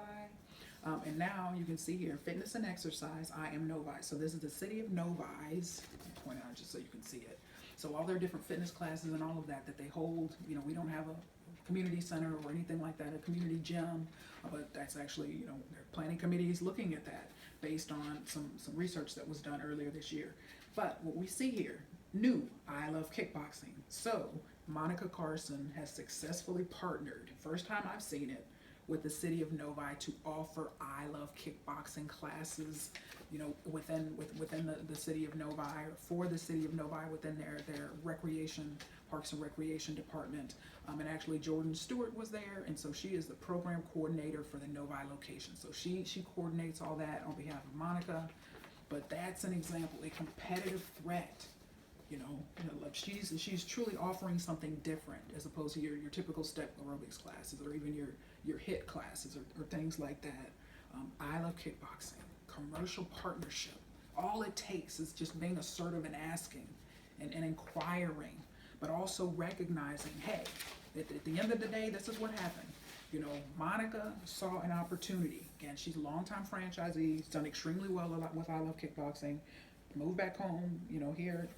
[SPEAKER 1] And now you can see here, fitness and exercise, I am Novi. So this is the city of Novi's, I'll point out just so you can see it. So all their different fitness classes and all of that they hold, we don't have a community center or anything like that, a community gym, but that's actually, their planning committee is looking at that based on some research that was done earlier this year. But what we see here, new, I Love Kickboxing. So Monica Carson has successfully partnered, first time I've seen it, with the city of Novi to offer I Love Kickboxing classes, within the city of Novi, or for the city of Novi within their Parks and Recreation department. And actually Jordan Stewart was there, and so she is the program coordinator for the Novi location. So she coordinates all that on behalf of Monica. But that's an example, a competitive threat. Like she's truly offering something different as opposed to your typical step aerobics classes, or even your HIIT classes, or things like that. I Love Kickboxing, commercial partnership. All it takes is just being assertive and asking and inquiring, but also recognizing, hey, at the end of the day, this is what happened. Monica saw an opportunity. Again, she's a longtime franchisee, she's done extremely well with I Love Kickboxing, moved back home, here,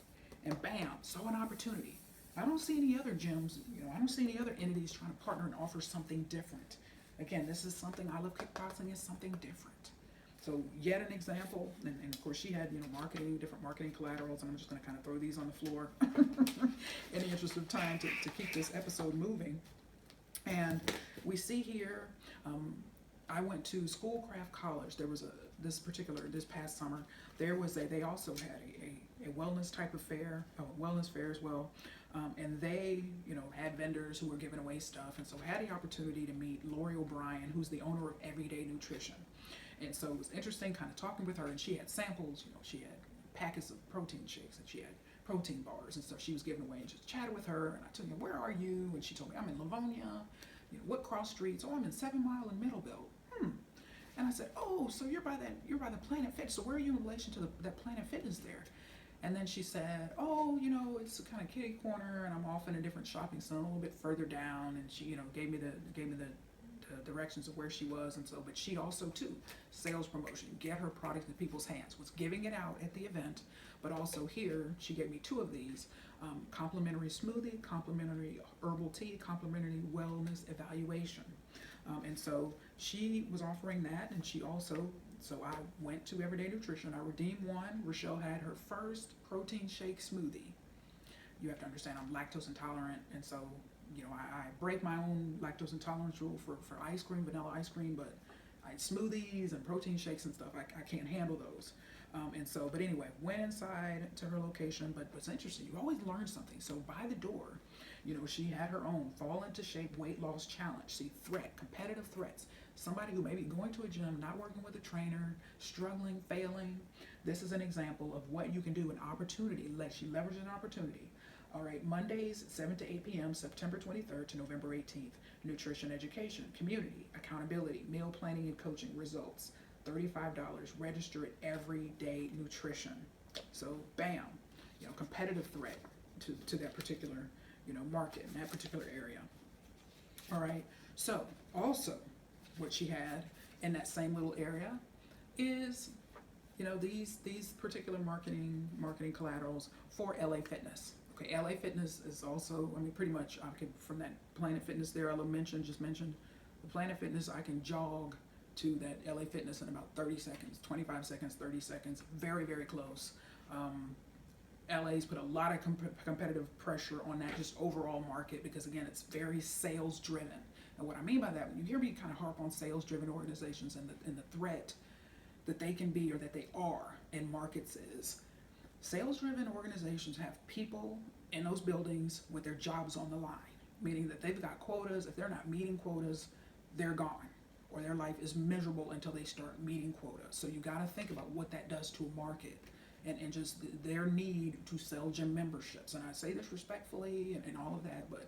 [SPEAKER 1] and bam, saw an opportunity. I don't see any other gyms, I don't see any other entities trying to partner and offer something different. Again, this is something, I Love Kickboxing is something different. So yet an example, and of course she had, different marketing collaterals, and I'm just gonna kind of throw these on the floor in the interest of time to keep this episode moving. And we see here, I went to Schoolcraft College. There was this past summer, they also had a wellness type of fair, a wellness fair as well. And they, had vendors who were giving away stuff. And so had the opportunity to meet Lori O'Brien, who's the owner of Everyday Nutrition. And so it was interesting kind of talking with her, and she had samples, she had packets of protein shakes, and she had protein bars and stuff she was giving away, and just chatted with her. And I told her, where are you? And she told me, I'm in Livonia. What cross streets? Oh, I'm in 7 Mile and Middlebelt. And I said, oh, so you're by the Planet Fitness. So where are you in relation to that Planet Fitness there? And then she said, oh, it's a kind of kitty corner, and I'm off in a different shopping center a little bit further down. And she, gave me the directions of where she was. And so, but she also too, sales promotion, get her product in people's hands, was giving it out at the event. But also here, she gave me 2 of these, complimentary smoothie, complimentary herbal tea, complimentary wellness evaluation. And so she was offering that, and she also, so I went to Everyday Nutrition, I redeemed one. Rachelle had her first protein shake smoothie. You have to understand I'm lactose intolerant, and so, I break my own lactose intolerance rule for ice cream, vanilla ice cream, but smoothies and protein shakes and stuff, I can't handle those. And so, but anyway, went inside to her location, but what's interesting, you always learn something. So by the door, she had her own Fall Into Shape weight loss challenge. See, competitive threats. Somebody who may be going to a gym, not working with a trainer, struggling, failing. This is an example of what you can do, an opportunity. She leveraged an opportunity. All right, Mondays 7 to 8 p.m., September 23rd to November 18th. Nutrition education, community, accountability, meal planning and coaching, results. $35. Register at Everyday Nutrition. So, bam, competitive threat to that particular, market in that particular area. All right. So, also, what she had in that same little area is, these particular marketing collaterals for LA Fitness. Okay, LA Fitness is also, pretty much, from that Planet Fitness there, I just mentioned, the Planet Fitness, I can jog to that LA Fitness in about 30 seconds, 25 seconds, 30 seconds, very, very close. LA's put a lot of competitive pressure on that just overall market because, again, it's very sales driven. And what I mean by that, when you hear me kind of harp on sales driven organizations and the threat that they can be or that they are in markets is, sales driven organizations have people in those buildings with their jobs on the line, meaning that they've got quotas. If they're not meeting quotas, they're gone, or their life is miserable until they start meeting quotas. So you got to think about what that does to a market and just their need to sell gym memberships. And I say this respectfully and all of that, but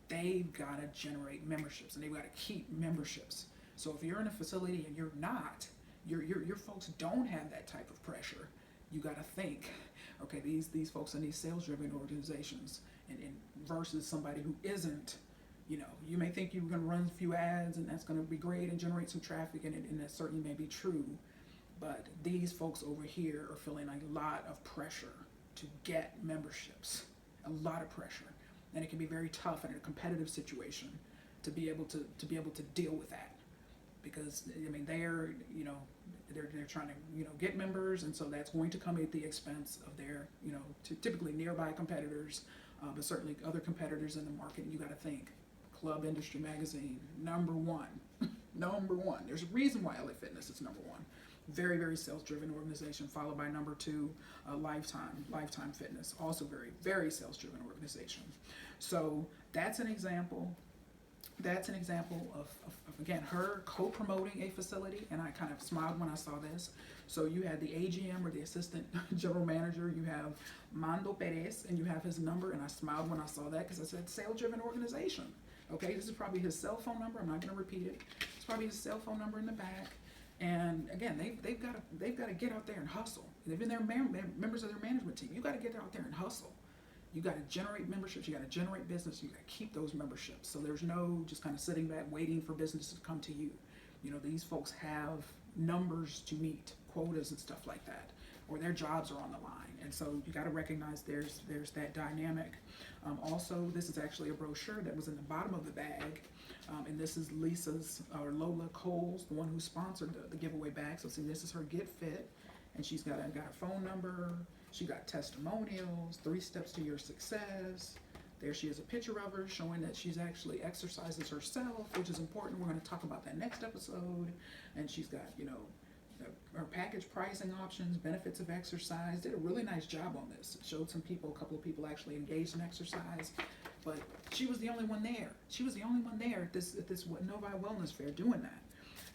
[SPEAKER 1] they've got to generate memberships and they've got to keep memberships. So if you're in a facility and you're not, your folks don't have that type of pressure, you got to think, okay, these folks in these sales-driven organizations and versus somebody who isn't, you may think you're going to run a few ads and that's going to be great and generate some traffic, and that certainly may be true, but these folks over here are feeling a lot of pressure to get memberships, a lot of pressure, and it can be very tough in a competitive situation to be able to deal with that, because they're trying to get members, and so that's going to come at the expense of their typically nearby competitors, but certainly other competitors in the market. And you got to think, Club Industry Magazine, number one. There's a reason why LA Fitness is number one. Very, very sales-driven organization, followed by number two, Lifetime Fitness, also very, very sales-driven organization. So that's an example. That's an example of again, her co-promoting a facility, and I kind of smiled when I saw this. So you had the AGM or the assistant general manager, you have Mando Perez, and you have his number, and I smiled when I saw that because I said sales-driven organization. Okay, this is probably his cell phone number. I'm not going to repeat it. It's probably his cell phone number in the back. And again, they've got to get out there and hustle. They've been members of their management team. You got to get out there and hustle. You got to generate memberships. You got to generate business. You got to keep those memberships. So there's no just kind of sitting back waiting for business to come to you. These folks have numbers to meet, quotas and stuff like that, or their jobs are on the line. And so you got to recognize there's that dynamic. Also, this is actually a brochure that was in the bottom of the bag. And this is Lola Coles, the one who sponsored the giveaway bag. So see, this is her Get Fit, and she's got her phone number. She got testimonials, 3 steps to your success. There she is, a picture of her showing that she's actually exercises herself, which is important. We're going to talk about that next episode. And she's got, her package pricing options, benefits of exercise. Did a really nice job on this. It showed a couple of people actually engaged in exercise, but she was the only one there. She was the only one there at this Novi Wellness Fair doing that.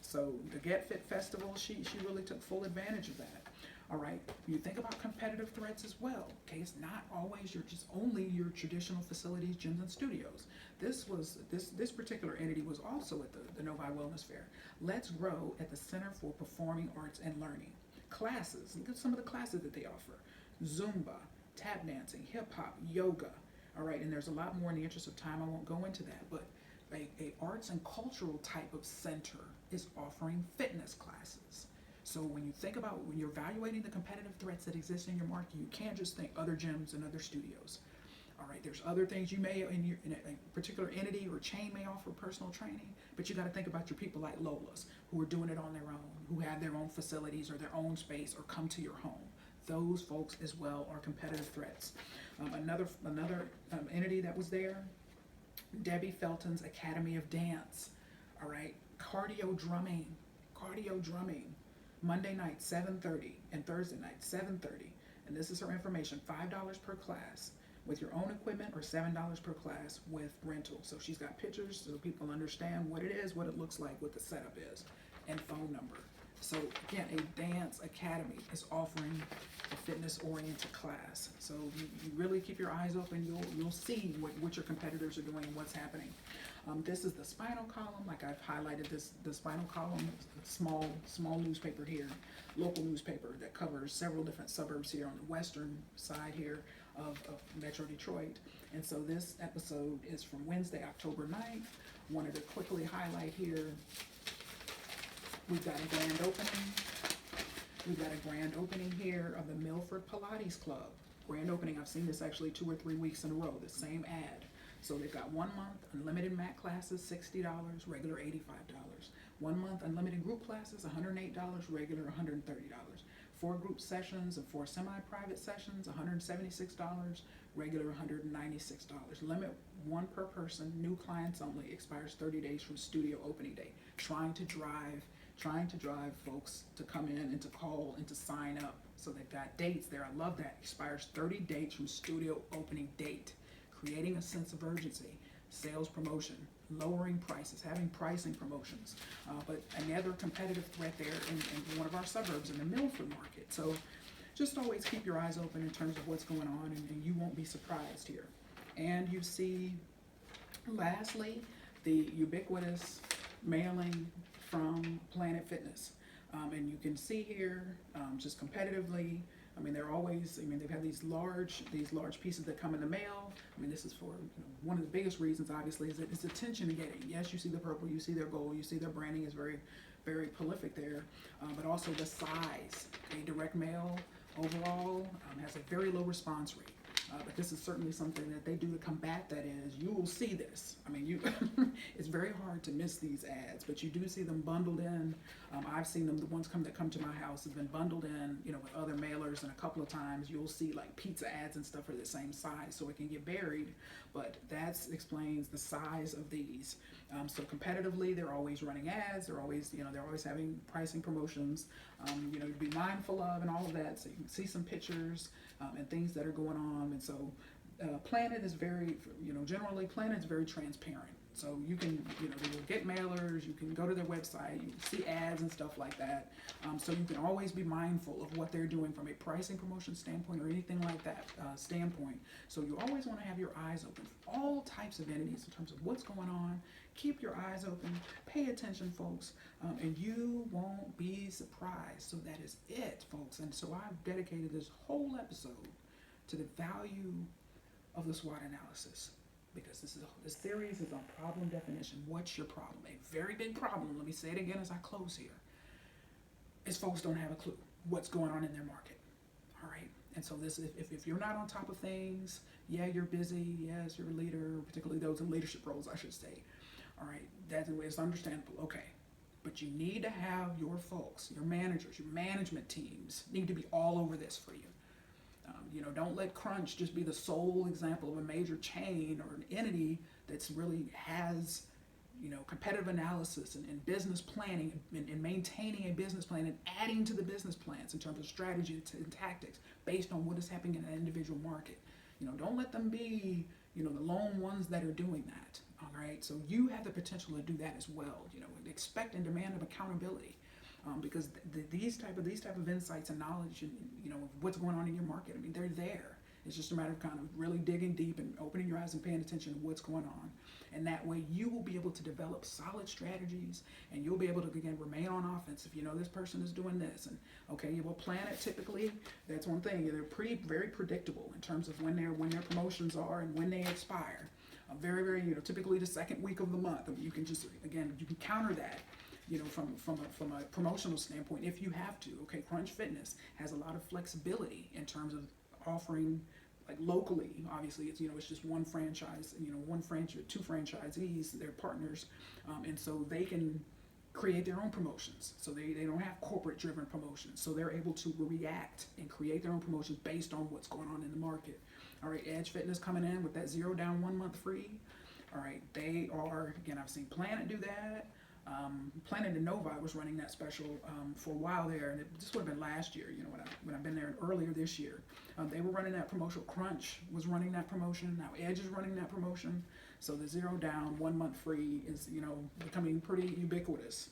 [SPEAKER 1] So the Get Fit Festival, she really took full advantage of that. All right, you think about competitive threats as well. Okay, it's not always only your traditional facilities, gyms, and studios. This particular entity was also at the Novi Wellness Fair. Let's Grow at the Center for Performing Arts and Learning. Classes, look at some of the classes that they offer. Zumba, tap dancing, hip hop, yoga. All right, and there's a lot more. In the interest of time, I won't go into that, but a arts and cultural type of center is offering fitness classes. So when you think about, when you're evaluating the competitive threats that exist in your market, you can't just think other gyms and other studios. All right, there's other things you may, in a particular entity or chain may offer personal training, but you got to think about your people like Lola's, who are doing it on their own, who have their own facilities or their own space or come to your home. Those folks as well are competitive threats. Another entity that was there, Debbie Felton's Academy of Dance. All right, cardio drumming. Monday night, 7:30, and Thursday night, 7:30. And this is her information, $5 per class with your own equipment, or $7 per class with rental. So she's got pictures so people understand what it is, what it looks like, what the setup is, and phone number. So again, a dance academy is offering the fitness-oriented class. So you really keep your eyes open. You'll see what your competitors are doing, what's happening. This is the spinal column. Like I've highlighted the spinal column, small newspaper here, local newspaper that covers several different suburbs here on the western side here of Metro Detroit. And so this episode is from Wednesday, October 9th. Wanted to quickly highlight here, we've got a grand opening. We've got a grand opening here of the Milford Pilates Club. Grand opening, I've seen this actually 2 or 3 weeks in a row, the same ad. So they've got 1 month unlimited mat classes, $60, regular $85. 1 month unlimited group classes, $108, regular $130. 4 group sessions and 4 semi-private sessions, $176, regular $196. Limit 1 per person, new clients only, expires 30 days from studio opening day. Trying to drive folks to come in and to call and to sign up. So they've got dates there. I love that. Expires 30 days from studio opening date. Creating a sense of urgency, sales promotion, lowering prices, having pricing promotions. But another competitive threat there in one of our suburbs in the Milford market. So just always keep your eyes open in terms of what's going on, and you won't be surprised here. And you see, lastly, the ubiquitous mailing from Planet Fitness. And you can see here, just competitively, I mean, they're always, I mean, they've had these large pieces that come in the mail. I mean, this is for, one of the biggest reasons, obviously, is that it's attention getting. Yes, you see the purple, you see their gold, you see their branding is very, very prolific there, but also the size. Okay, direct mail overall has a very low response rate. But this is certainly something that they do to combat that. Is you will see this. I mean, it's very hard to miss these ads, but you do see them bundled in. I've seen them. The ones that come to my house have been bundled in, with other mailers, and a couple of times you'll see like pizza ads and stuff are the same size, so it can get buried. But that explains the size of these. So competitively, they're always running ads. They're always, they're always having pricing promotions. To be mindful of and all of that. So you can see some pictures and things that are going on. And so Planet is very, generally Planet is very transparent. So you can, you'll get mailers, you can go to their website, you can see ads and stuff like that. So you can always be mindful of what they're doing from a pricing promotion standpoint or anything like that standpoint. So you always want to have your eyes open for all types of entities in terms of what's going on. Keep your eyes open, pay attention, folks, and you won't be surprised. So that is it, folks. And so I've dedicated this whole episode to the value of the SWOT analysis, because this series is on problem definition. What's your problem? A very big problem, let me say it again as I close here, is folks don't have a clue what's going on in their market. All right. And so this, if you're not on top of things, yeah, you're busy. Yes, you're a leader, particularly those in leadership roles, I should say. All right, it's understandable. Okay, but you need to have your folks, your managers, your management teams need to be all over this for you. Don't let Crunch just be the sole example of a major chain or an entity that's really has, competitive analysis and business planning and maintaining a business plan and adding to the business plans in terms of strategy and tactics based on what is happening in an individual market. Don't let them be, the lone ones that are doing that. All right, so you have the potential to do that as well. Expect and demand of accountability, because these type of insights and knowledge, and what's going on in your market. I mean, they're there. It's just a matter of kind of really digging deep and opening your eyes and paying attention to what's going on. And that way you will be able to develop solid strategies, and you'll be able to, again, remain on offense if this person is doing this. And okay, well, Planet, typically, that's one thing. They're very predictable in terms of when their promotions are and when they expire. Very, very, typically the second week of the month. You can just, again, you can counter that, from a promotional standpoint if you have to. Okay, Crunch Fitness has a lot of flexibility in terms of offering, like locally. Obviously, it's it's just one franchise, two franchisees, they're partners, and so they can create their own promotions. So they don't have corporate driven promotions. So they're able to react and create their own promotions based on what's going on in the market. All right, Edge Fitness coming in with that 0 down 1 month free. All right, they are, again, I've seen Planet do that. Planet and Novi was running that special for a while there, and this would have been last year, when I've been there earlier this year. They were running that promotion. Crunch was running that promotion. Now Edge is running that promotion. So the 0 down 1 month free is, becoming pretty ubiquitous.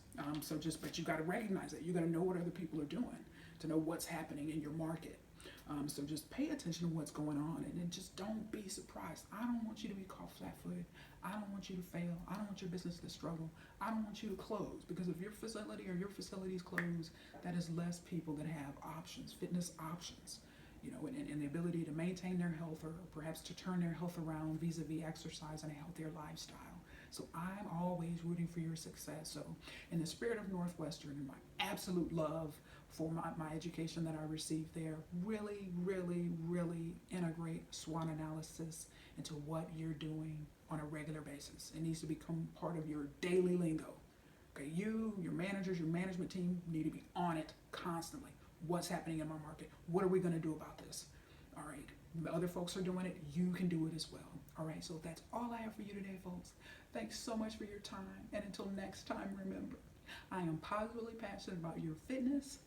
[SPEAKER 1] But you got to recognize it. You got to know what other people are doing to know what's happening in your market. So just pay attention to what's going on, and then just don't be surprised. I don't want you to be caught flat-footed. I don't want you to fail. I don't want your business to struggle. I don't want you to close, because if your facility or your facilities close, that is less people that have options, fitness options, and the ability to maintain their health, or perhaps to turn their health around vis-a-vis exercise and a healthier lifestyle. So I'm always rooting for your success. So in the spirit of Northwestern and my absolute love for my education that I received there, really, really, really integrate SWOT analysis into what you're doing on a regular basis. It needs to become part of your daily lingo. Okay, your managers, your management team need to be on it constantly. What's happening in my market? What are we going to do about this? All right, other folks are doing it. You can do it as well. All right, so that's all I have for you today, folks. Thanks so much for your time. And until next time, remember, I am positively passionate about your fitness,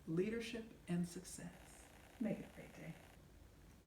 [SPEAKER 1] leadership, and success. Make it great.